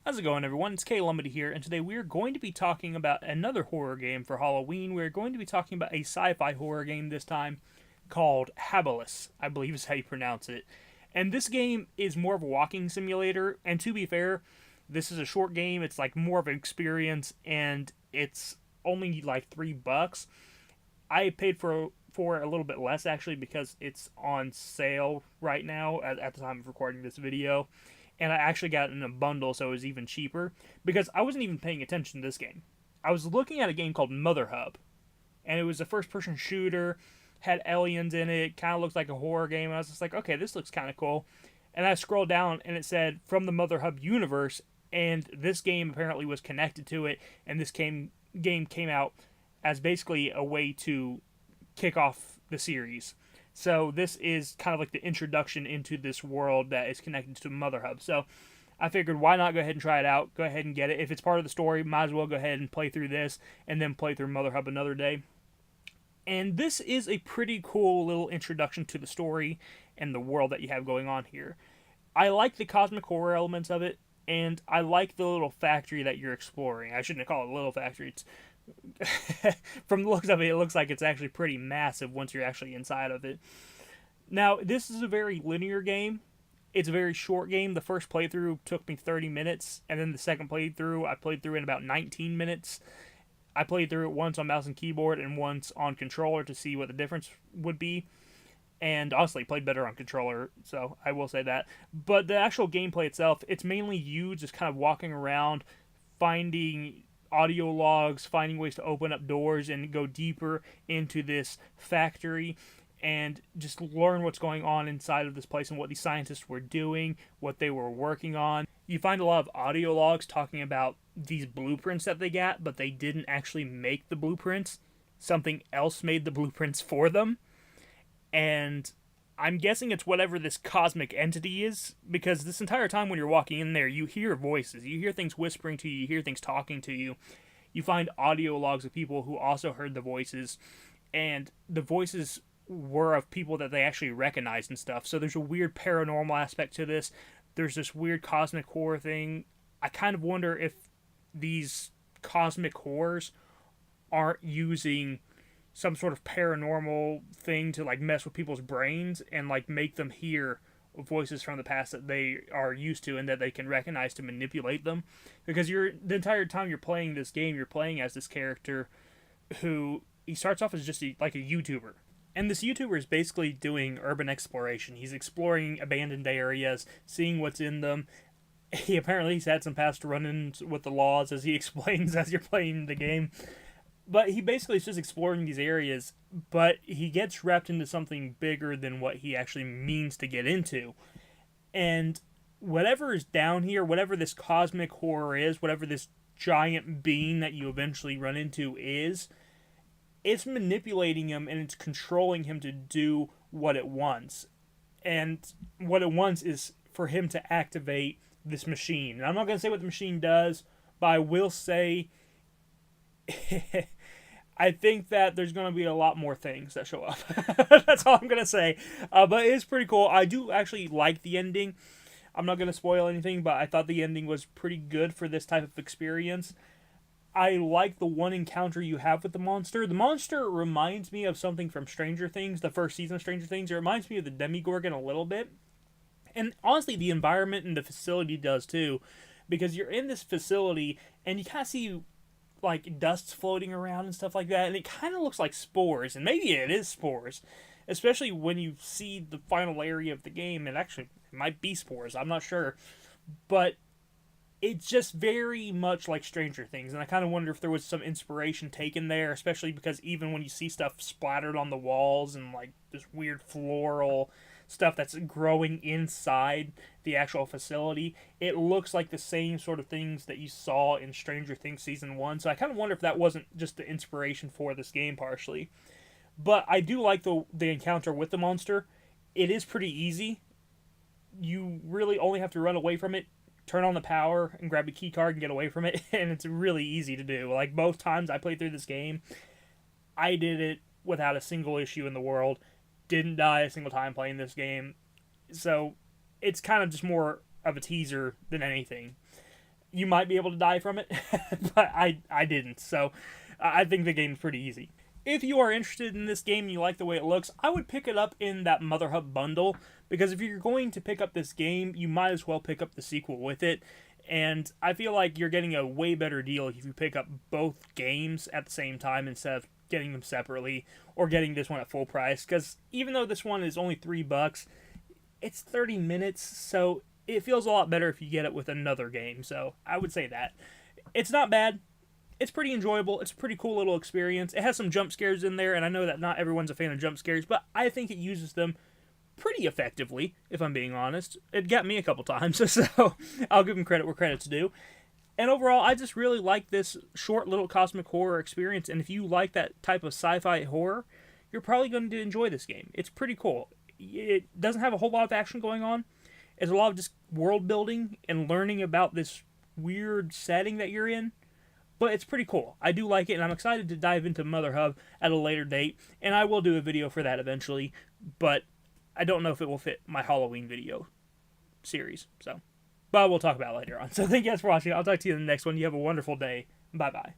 How's it going, everyone? It's K Lumity here, and today we're going to be talking about another horror game for Halloween. We're going to be talking about a sci-fi horror game this time called Habilis, I believe is how you pronounce it. And this game is more of a walking simulator, and to be fair, this is a short game. It's like more of an experience, and it's only like $3. I paid for it a little bit less actually because it's on sale right now at the time of recording this video, and I actually got it in a bundle, so it was even cheaper because I wasn't even paying attention to this game. I was looking at a game called Mother Hub, and it was a first-person shooter, had aliens in it, kind of looked like a horror game, and I was just like, okay, this looks kind of cool. And I scrolled down, and it said from the Mother Hub universe, and this game apparently was connected to it, and this game came out as basically a way to kick off the series. So this is kind of like the introduction into this world that is connected to Mother Hub. So I figured, why not go ahead and try it out? Go ahead and get it. If it's part of the story, might as well go ahead and play through this and then play through Mother Hub another day. And this is a pretty cool little introduction to the story and the world that you have going on here. I like the cosmic horror elements of it, and I like the little factory that you're exploring. I shouldn't call it a little factory. It's from the looks of it, it looks like it's actually pretty massive once you're actually inside of it. Now, this is a very linear game. It's a very short game. The first playthrough took me 30 minutes, and then the second playthrough, I played through in about 19 minutes. I played through it once on mouse and keyboard and once on controller to see what the difference would be. And honestly, played better on controller, so I will say that. But the actual gameplay itself, it's mainly you just kind of walking around, finding audio logs, finding ways to open up doors and go deeper into this factory and just learn what's going on inside of this place and what these scientists were doing, what they were working on. You find a lot of audio logs talking about these blueprints that they got, but they didn't actually make the blueprints. Something else made the blueprints for them. And I'm guessing it's whatever this cosmic entity is, because this entire time when you're walking in there, you hear voices. You hear things whispering to you. You hear things talking to you. You find audio logs of people who also heard the voices, and the voices were of people that they actually recognized and stuff. So there's a weird paranormal aspect to this. There's this weird cosmic horror thing. I kind of wonder if these cosmic horrors aren't using some sort of paranormal thing to like mess with people's brains and like make them hear voices from the past that they are used to and that they can recognize to manipulate them. Because the entire time you're playing this game, you're playing as this character who he starts off as just like a YouTuber. And this YouTuber is basically doing urban exploration. He's exploring abandoned areas, seeing what's in them. He's had some past run-ins with the laws, as he explains as you're playing the game. But he basically is just exploring these areas, but he gets wrapped into something bigger than what he actually means to get into. And whatever is down here, whatever this cosmic horror is, whatever this giant being that you eventually run into is, it's manipulating him and it's controlling him to do what it wants. And what it wants is for him to activate this machine. And I'm not going to say what the machine does, but I will say I think that there's going to be a lot more things that show up. That's all I'm going to say. But it is pretty cool. I do actually like the ending. I'm not going to spoil anything, but I thought the ending was pretty good for this type of experience. I like the one encounter you have with the monster. The monster reminds me of something from Stranger Things, the first season of Stranger Things. It reminds me of the Demogorgon a little bit. And honestly, the environment and the facility does too. Because you're in this facility, and you kind of see like dusts floating around and stuff like that, and it kind of looks like spores, and maybe it is spores, especially when you see the final area of the game. It might be spores, I'm not sure, but it's just very much like Stranger Things, and I kind of wonder if there was some inspiration taken there, especially because even when you see stuff splattered on the walls and like this weird floral stuff that's growing inside the actual facility, it looks like the same sort of things that you saw in Stranger Things Season 1. So I kind of wonder if that wasn't just the inspiration for this game partially. But I do like the encounter with the monster. It is pretty easy. You really only have to run away from it, turn on the power, and grab a key card and get away from it, and it's really easy to do. Like, both times I played through this game, I did it without a single issue in the world. Didn't die a single time playing this game. So it's kind of just more of a teaser than anything. You might be able to die from it, but I didn't. So I think the game's pretty easy. If you are interested in this game and you like the way it looks, I would pick it up in that Mother Hub bundle, because if you're going to pick up this game, you might as well pick up the sequel with it. And I feel like you're getting a way better deal if you pick up both games at the same time instead of getting them separately or getting this one at full price. Because even though this one is only $3, it's 30 minutes, so it feels a lot better if you get it with another game. So I would say that. It's not bad. It's pretty enjoyable. It's a pretty cool little experience. It has some jump scares in there, and I know that not everyone's a fan of jump scares, but I think it uses them pretty effectively, if I'm being honest. It got me a couple times, so I'll give them credit where credit's due. And overall, I just really like this short little cosmic horror experience, and if you like that type of sci-fi horror, you're probably going to enjoy this game. It's pretty cool. It doesn't have a whole lot of action going on. It's a lot of just world building and learning about this weird setting that you're in. But it's pretty cool. I do like it, and I'm excited to dive into Mother Hub at a later date, and I will do a video for that eventually, but I don't know if it will fit my Halloween video series, so. But we'll talk about it later on. So thank you guys for watching. I'll talk to you in the next one. You have a wonderful day. Bye-bye.